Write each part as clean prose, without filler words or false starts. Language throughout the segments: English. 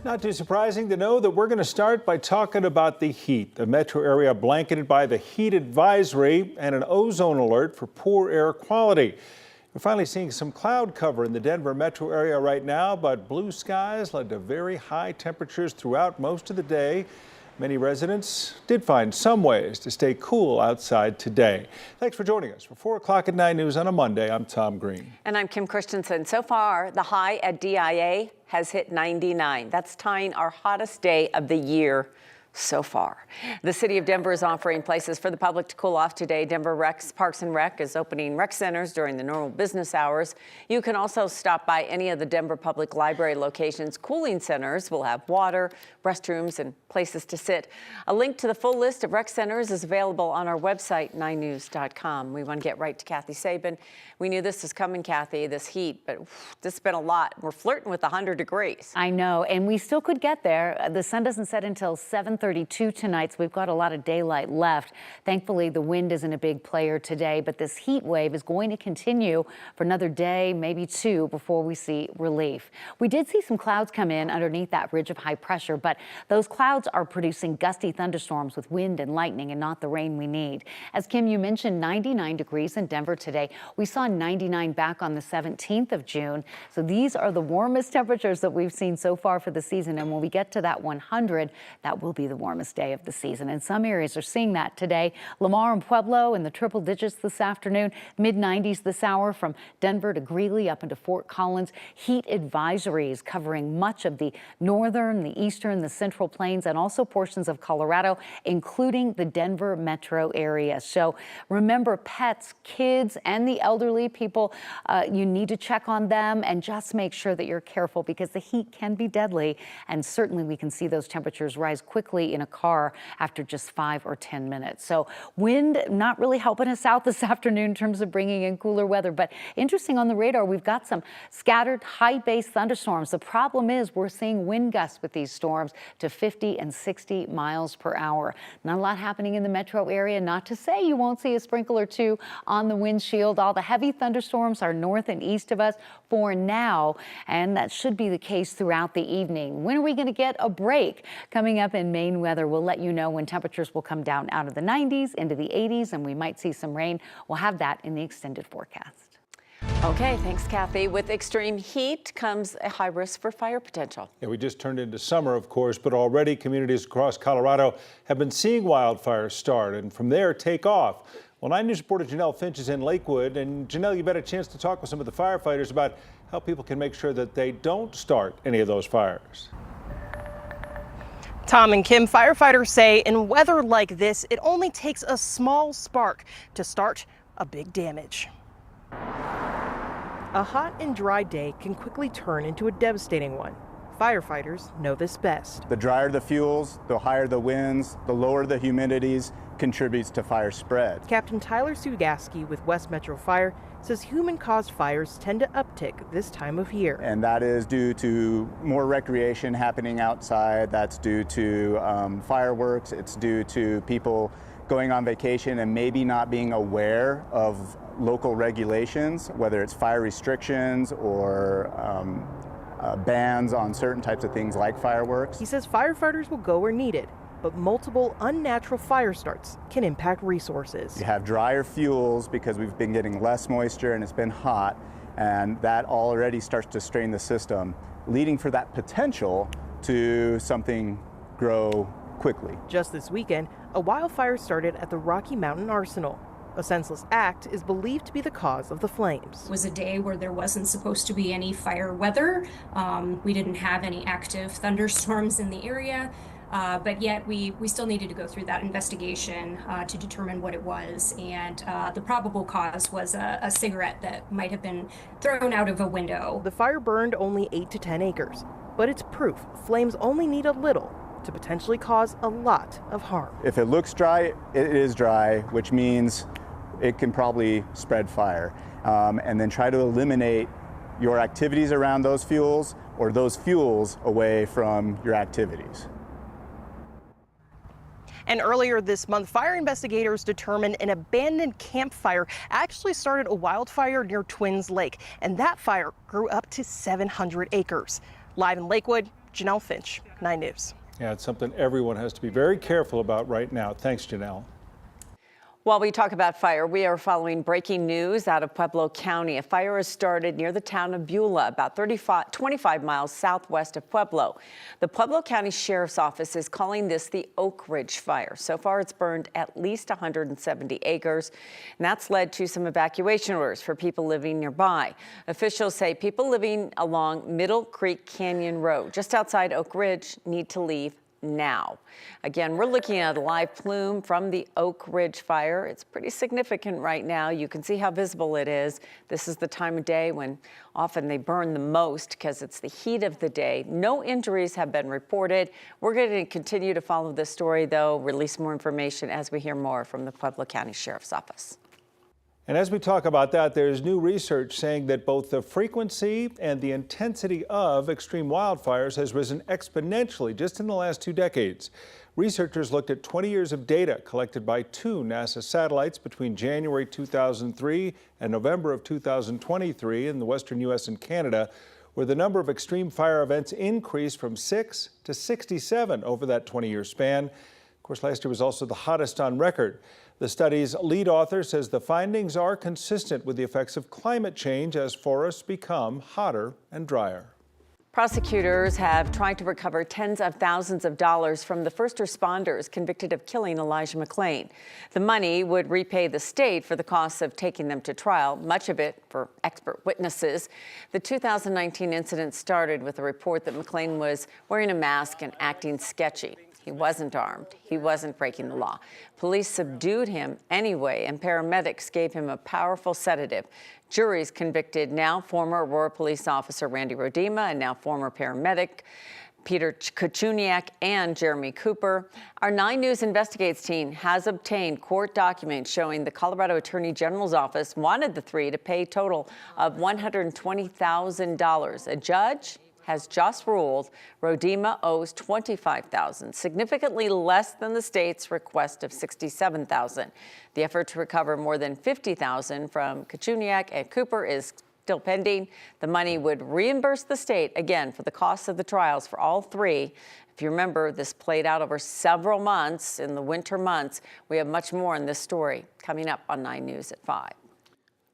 Not too surprising to know that we're going to start by talking about the heat. The metro area blanketed by the heat advisory and an ozone alert for poor air quality. We're finally seeing some cloud cover in the Denver metro area right now, but blue skies led to very high temperatures throughout most of the day. Many residents did find some ways to stay cool outside today. Thanks for joining us for 4 o'clock at 9 News on a Monday. I'm Tom Green. And I'm Kim Christensen. So far, the high at DIA has hit 99. That's tying our hottest day of the year so far. The city of Denver is offering places for the public to cool off today. Denver Parks and Rec is opening rec centers during the normal business hours. You can also stop by any of the Denver Public Library locations. Cooling centers will have water, restrooms, and places to sit. A link to the full list of rec centers is available on our website, 9news.com. We want to get right to Kathy Sabin. We knew this was coming, Kathy, this heat, but this has been a lot. We're flirting with 100 degrees. I know, and we still could get there. The sun doesn't set until 7:32 tonight, so we've got a lot of daylight left. Thankfully, the wind isn't a big player today, but this heat wave is going to continue for another day, maybe two, before we see relief. We did see some clouds come in underneath that ridge of high pressure, but those clouds are producing gusty thunderstorms with wind and lightning and not the rain we need. As Kim, you mentioned, 99 degrees in Denver today. We saw 99 back on the 17th of June. So these are the warmest temperatures that we've seen so far for the season. And when we get to that 100, that will be the warmest day of the season. And some areas are seeing that today. Lamar and Pueblo in the triple digits this afternoon, mid-90s this hour from Denver to Greeley up into Fort Collins. Heat advisories covering much of the northern, the eastern, the central plains, and also portions of Colorado, including the Denver metro area. So remember, pets, kids, and the elderly people, you need to check on them and just make sure that you're careful because the heat can be deadly. And certainly we can see those temperatures rise quickly in a car after just 5 or 10 minutes. So wind not really helping us out this afternoon in terms of bringing in cooler weather. But interesting on the radar, we've got some scattered high base thunderstorms. The problem is we're seeing wind gusts with these storms to 50 and 60 miles per hour. Not a lot happening in the metro area. Not to say you won't see a sprinkle or two on the windshield. All the heavy thunderstorms are north and east of us for now, and that should be the case throughout the evening. When are we going to get a break? Coming up in Maine weather, we'll let you know when temperatures will come down out of the 90s into the 80s, and we might see some rain. We'll have that in the extended forecast. Okay, thanks, Kathy. With extreme heat comes a high risk for fire potential. Yeah, we just turned into summer, of course, but already communities across Colorado have been seeing wildfires start and from there take off. Well, 9 News reporter Janelle Finch is in Lakewood. And Janelle, you've had a chance to talk with some of the firefighters about how people can make sure that they don't start any of those fires. Tom and Kim, firefighters say in weather like this, it only takes a small spark to start a big damage. A hot and dry day can quickly turn into a devastating one. Firefighters know this best. The drier the fuels, the higher the winds, the lower the humidities contributes to fire spread. Captain Tyler Sugaski with West Metro Fire says human-caused fires tend to uptick this time of year. And that is due to more recreation happening outside. That's due to fireworks. It's due to people going on vacation and maybe not being aware of local regulations, whether it's fire restrictions or bans on certain types of things like fireworks. He says firefighters will go where needed, but multiple unnatural fire starts can impact resources. You have drier fuels because we've been getting less moisture and it's been hot, and that already starts to strain the system, leading for that potential to something grow quickly. Just this weekend, a wildfire started at the Rocky Mountain Arsenal. A senseless act is believed to be the cause of the flames. It was a day where there wasn't supposed to be any fire weather. We didn't have any active thunderstorms in the area, but yet we still needed to go through that investigation to determine what it was. And the probable cause was a cigarette that might have been thrown out of a window. The fire burned only 8 to 10 acres, but it's proof flames only need a little to potentially cause a lot of harm. If it looks dry, it is dry, which means it can probably spread fire. And then try to eliminate your activities around those fuels or those fuels away from your activities. And earlier this month, fire investigators determined an abandoned campfire actually started a wildfire near Twins Lake, and that fire grew up to 700 acres. Live in Lakewood, Janelle Finch, 9 News. Yeah, it's something everyone has to be very careful about right now. Thanks, Janelle. While we talk about fire, we are following breaking news out of Pueblo County. A fire has started near the town of Beulah, about 25 miles southwest of Pueblo. The Pueblo County Sheriff's Office is calling this the Oak Ridge Fire. So far, it's burned at least 170 acres, and that's led to some evacuation orders for people living nearby. Officials say people living along Middle Creek Canyon Road, just outside Oak Ridge, need to leave now. Again, we're looking at a live plume from the Oak Ridge fire. It's pretty significant right now. You can see how visible it is. This is the time of day when often they burn the most because it's the heat of the day. No injuries have been reported. We're going to continue to follow this story, though, release more information as we hear more from the Pueblo County Sheriff's Office. And as we talk about that, there's new research saying that both the frequency and the intensity of extreme wildfires has risen exponentially just in the last 2 decades. Researchers looked at 20 years of data collected by 2 NASA satellites between January 2003 and November of 2023 in the western U.S. and Canada, where the number of extreme fire events increased from 6 to 67 over that 20-year span. Of course, last year was also the hottest on record. The study's lead author says the findings are consistent with the effects of climate change as forests become hotter and drier. Prosecutors have tried to recover tens of thousands of dollars from the first responders convicted of killing Elijah McClain. The money would repay the state for the costs of taking them to trial, much of it for expert witnesses. The 2019 incident started with a report that McClain was wearing a mask and acting sketchy. He wasn't armed. He wasn't breaking the law. Police subdued him anyway, and paramedics gave him a powerful sedative. Juries convicted now former Aurora police officer Randy Rodema and now former paramedic Peter Kuchuniak and Jeremy Cooper. Our 9 News Investigates team has obtained court documents showing the Colorado Attorney General's office wanted the 3 to pay a total of $120,000. A judge has just ruled Rodema owes $25,000, significantly less than the state's request of $67,000. The effort to recover more than $50,000 from Kuchuniak and Cooper is still pending. The money would reimburse the state, again, for the costs of the trials for all 3. If you remember, this played out over several months in the winter months. We have much more on this story coming up on 9 News at 5.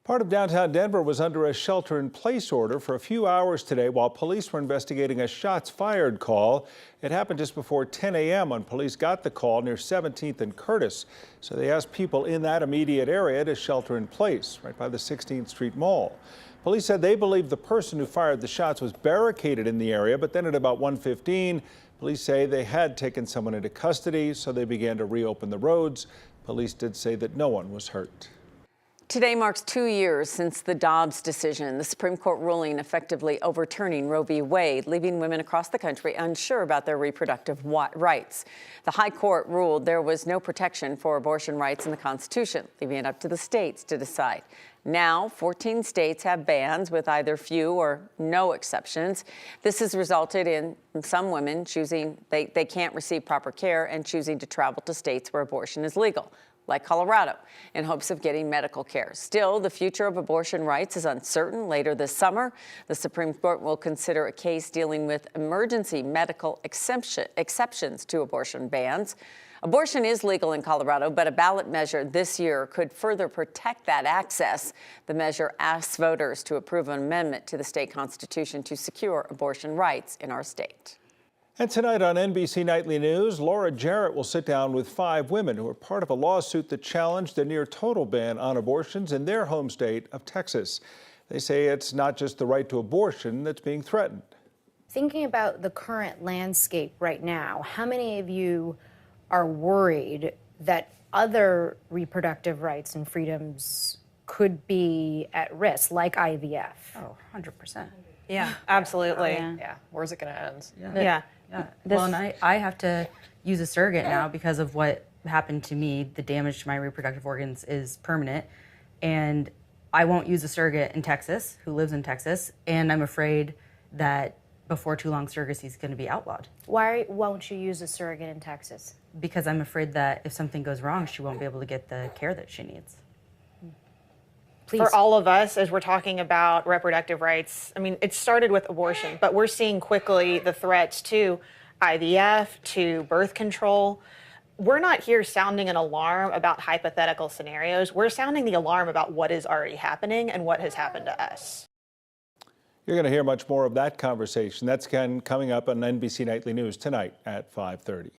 Part of downtown Denver was under a shelter-in-place order for a few hours today while police were investigating a shots-fired call. It happened just before 10 a.m. when police got the call near 17th and Curtis. So they asked people in that immediate area to shelter in place, right by the 16th Street Mall. Police said they believe the person who fired the shots was barricaded in the area, but then at about 1:15, police say they had taken someone into custody, so they began to reopen the roads. Police did say that no one was hurt. Today marks 2 years since the Dobbs decision, the Supreme Court ruling effectively overturning Roe v. Wade, leaving women across the country unsure about their reproductive rights. The High Court ruled there was no protection for abortion rights in the Constitution, leaving it up to the states to decide. Now, 14 states have bans with either few or no exceptions. This has resulted in some women choosing they can't receive proper care and choosing to travel to states where abortion is legal, like Colorado, in hopes of getting medical care. Still, the future of abortion rights is uncertain. Later this summer, the Supreme Court will consider a case dealing with emergency medical exceptions to abortion bans. Abortion is legal in Colorado, but a ballot measure this year could further protect that access. The measure asks voters to approve an amendment to the state constitution to secure abortion rights in our state. And tonight on NBC Nightly News, Laura Jarrett will sit down with 5 women who are part of a lawsuit that challenged the near-total ban on abortions in their home state of Texas. They say it's not just the right to abortion that's being threatened. Thinking about the current landscape right now, how many of you are worried that other reproductive rights and freedoms could be at risk, like IVF? Oh, 100%. Yeah, absolutely. Yeah. Where's it going to end? Yeah. Well, and I have to use a surrogate now because of what happened to me. The damage to my reproductive organs is permanent. And I won't use a surrogate in Texas, who lives in Texas. And I'm afraid that before too long, surrogacy is going to be outlawed. Why won't you use a surrogate in Texas? Because I'm afraid that if something goes wrong, she won't be able to get the care that she needs. For all of us, as we're talking about reproductive rights, I mean, it started with abortion, but we're seeing quickly the threats to IVF, to birth control. We're not here sounding an alarm about hypothetical scenarios. We're sounding the alarm about what is already happening and what has happened to us. You're going to hear much more of that conversation. That's coming up on NBC Nightly News tonight at 5:30.